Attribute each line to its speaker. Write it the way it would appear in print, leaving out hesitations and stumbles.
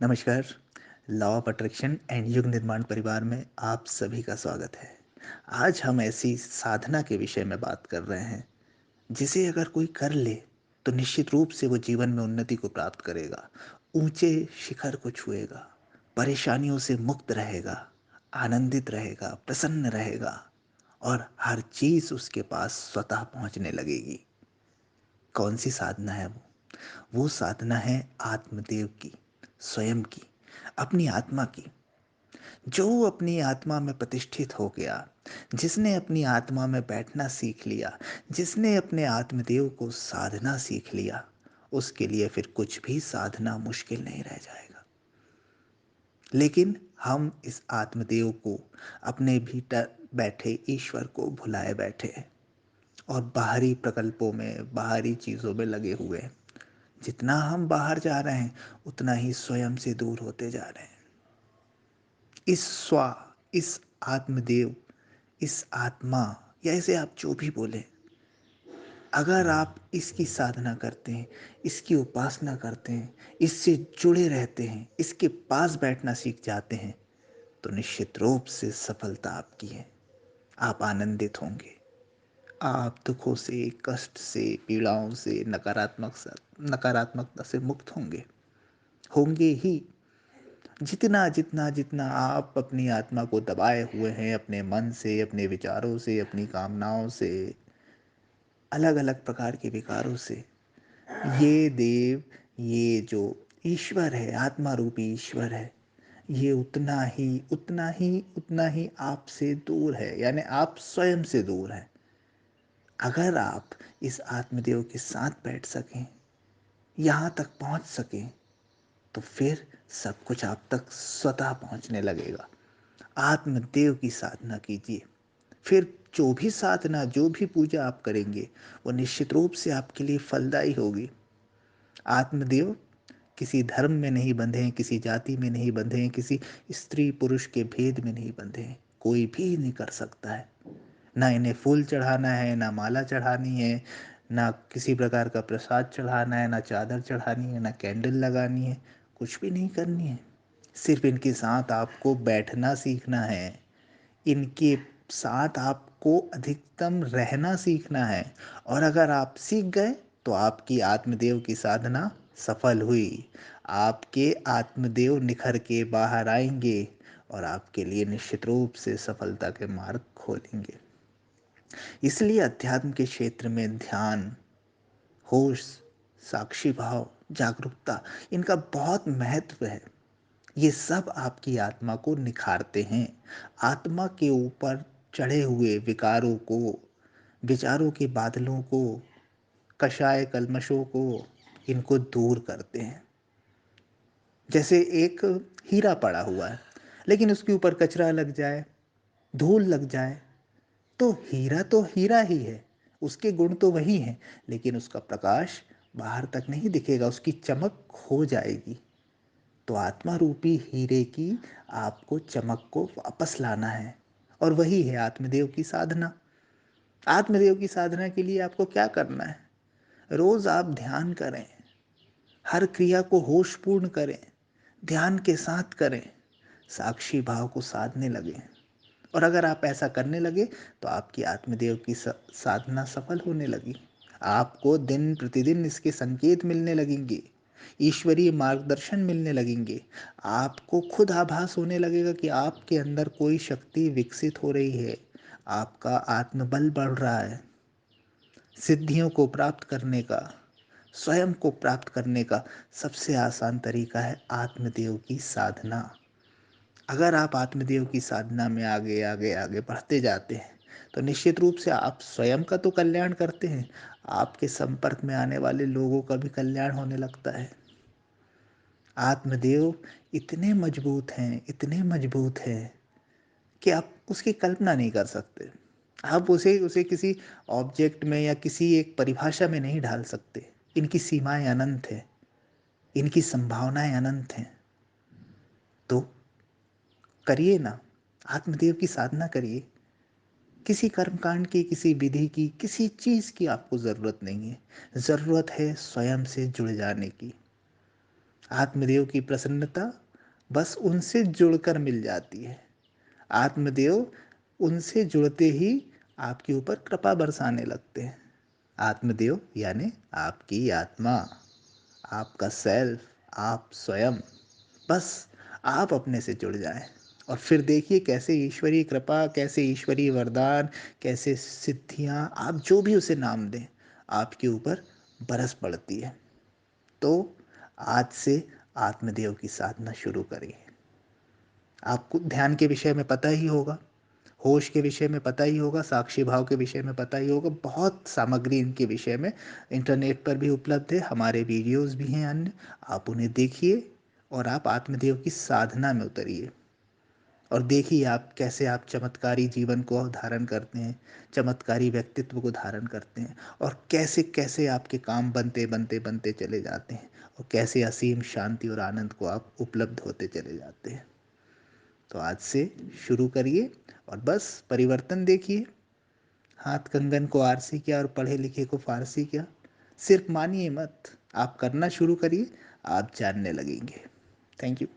Speaker 1: नमस्कार। Law of attraction and युग निर्माण परिवार में आप सभी का स्वागत है। आज हम ऐसी साधना के विषय में बात कर रहे हैं जिसे अगर कोई कर ले तो निश्चित रूप से वो जीवन में उन्नति को प्राप्त करेगा, ऊंचे शिखर को छुएगा, परेशानियों से मुक्त रहेगा, आनंदित रहेगा, प्रसन्न रहेगा और हर चीज उसके पास स्वतः पहुंचने लगेगी। कौन सी साधना है वो साधना है आत्मदेव की, स्वयं की, अपनी आत्मा की। जो अपनी आत्मा में प्रतिष्ठित हो गया, जिसने अपनी आत्मा में बैठना सीख लिया, जिसने अपने आत्मदेव को साधना सीख लिया, उसके लिए फिर कुछ भी साधना मुश्किल नहीं रह जाएगा। लेकिन हम इस आत्मदेव को, अपने भीतर बैठे ईश्वर को भुलाए बैठे हैं और बाहरी प्रकल्पों में, बाहरी चीज़ों में लगे हुए हैं। जितना हम बाहर जा रहे हैं उतना ही स्वयं से दूर होते जा रहे हैं। इस आत्मदेव, इस आत्मा, या इसे आप जो भी बोले, अगर आप इसकी साधना करते हैं, इसकी उपासना करते हैं, इससे जुड़े रहते हैं, इसके पास बैठना सीख जाते हैं, तो निश्चित रूप से सफलता आपकी है। आप आनंदित होंगे। आप दुखों से, कष्ट से, पीड़ाओं से, नकारात्मकता से मुक्त होंगे। होंगे ही। जितना जितना जितना आप अपनी आत्मा को दबाए हुए हैं, अपने मन से, अपने विचारों से, अपनी कामनाओं से, अलग अलग प्रकार के विकारों से, ये देव, ये जो ईश्वर है, आत्मा रूपी ईश्वर है, ये उतना ही आपसे दूर है, यानी आप स्वयं से दूर हैं। अगर आप इस आत्मदेव के साथ बैठ सकें, यहाँ तक पहुँच सकें, तो फिर सब कुछ आप तक स्वतः पहुँचने लगेगा। आत्मदेव की साधना कीजिए। फिर जो भी साधना, जो भी पूजा आप करेंगे, वो निश्चित रूप से आपके लिए फलदायी होगी। आत्मदेव किसी धर्म में नहीं बंधे हैं, किसी जाति में नहीं बंधे हैं, किसी स्त्री पुरुष के भेद में नहीं बंधे हैं। कोई भी नहीं कर सकता है। ना इन्हें फूल चढ़ाना है, ना माला चढ़ानी है, ना किसी प्रकार का प्रसाद चढ़ाना है, ना चादर चढ़ानी है, ना कैंडल लगानी है, कुछ भी नहीं करनी है। सिर्फ इनके साथ आपको बैठना सीखना है, इनके साथ आपको अधिकतम रहना सीखना है। और अगर आप सीख गए तो आपकी आत्मदेव की साधना सफल हुई। आपके आत्मदेव निखर के बाहर आएंगे और आपके लिए निश्चित रूप से सफलता के मार्ग खोलेंगे। इसलिए अध्यात्म के क्षेत्र में ध्यान, होश, साक्षी भाव, जागरूकता, इनका बहुत महत्व है। ये सब आपकी आत्मा को निखारते हैं। आत्मा के ऊपर चढ़े हुए विकारों को, विचारों के बादलों को, कषाय कल्मशों को, इनको दूर करते हैं। जैसे एक हीरा पड़ा हुआ है, लेकिन उसके ऊपर कचरा लग जाए, धूल लग जाए, तो हीरा ही है। उसके गुण तो वही हैं, लेकिन उसका प्रकाश बाहर तक नहीं दिखेगा, उसकी चमक खो जाएगी। तो आत्मा रूपी हीरे की आपको चमक को वापस लाना है, और वही है आत्मदेव की साधना। आत्मदेव की साधना के लिए आपको क्या करना है? रोज आप ध्यान करें, हर क्रिया को होशपूर्ण करें, ध्यान के साथ करें, साक्षी भाव को साधने लगें। और अगर आप ऐसा करने लगे तो आपकी आत्मदेव की साधना सफल होने लगी। आपको दिन प्रतिदिन इसके संकेत मिलने लगेंगे, ईश्वरीय मार्गदर्शन मिलने लगेंगे। आपको खुद आभास होने लगेगा कि आपके अंदर कोई शक्ति विकसित हो रही है, आपका आत्मबल बढ़ रहा है। सिद्धियों को प्राप्त करने का, स्वयं को प्राप्त करने का सबसे आसान तरीका है आत्मदेव की साधना। अगर आप आत्मदेव की साधना में आगे आगे आगे बढ़ते जाते हैं तो निश्चित रूप से आप स्वयं का तो कल्याण करते हैं, आपके संपर्क में आने वाले लोगों का भी कल्याण होने लगता है। आत्मदेव इतने मजबूत हैं, इतने मजबूत हैं कि आप उसकी कल्पना नहीं कर सकते। आप उसे उसे किसी ऑब्जेक्ट में या किसी एक परिभाषा में नहीं ढाल सकते। इनकी सीमाएं अनंत हैं, इनकी संभावनाएं अनंत हैं। तो करिए ना, आत्मदेव की साधना करिए। किसी कर्मकांड की, किसी विधि की, किसी चीज की आपको जरूरत नहीं है। जरूरत है स्वयं से जुड़ जाने की। आत्मदेव की प्रसन्नता बस उनसे जुड़कर मिल जाती है। आत्मदेव उनसे जुड़ते ही आपके ऊपर कृपा बरसाने लगते हैं। आत्मदेव यानी आपकी आत्मा, आपका सेल्फ, आप स्वयं। बस आप अपने से जुड़ जाएं और फिर देखिए कैसे ईश्वरीय कृपा, कैसे ईश्वरीय वरदान, कैसे सिद्धियां, आप जो भी उसे नाम दें, आपके ऊपर बरस पड़ती है। तो आज से आत्मदेव की साधना शुरू करिए। आपको ध्यान के विषय में पता ही होगा, होश के विषय में पता ही होगा, साक्षी भाव के विषय में पता ही होगा। बहुत सामग्री इनके विषय में इंटरनेट पर भी उपलब्ध है, हमारे वीडियोस भी हैं अन्य, आप उन्हें देखिए और आप आत्मदेव की साधना में उतरिए और देखिए आप कैसे आप चमत्कारी जीवन को धारण करते हैं, चमत्कारी व्यक्तित्व को धारण करते हैं और कैसे कैसे आपके काम बनते बनते बनते चले जाते हैं और कैसे असीम शांति और आनंद को आप उपलब्ध होते चले जाते हैं। तो आज से शुरू करिए और बस परिवर्तन देखिए। हाथ कंगन को आरसी किया और पढ़े लिखे को फारसी किया। सिर्फ मानिए मत, आप करना शुरू करिए, आप जानने लगेंगे। Thank you.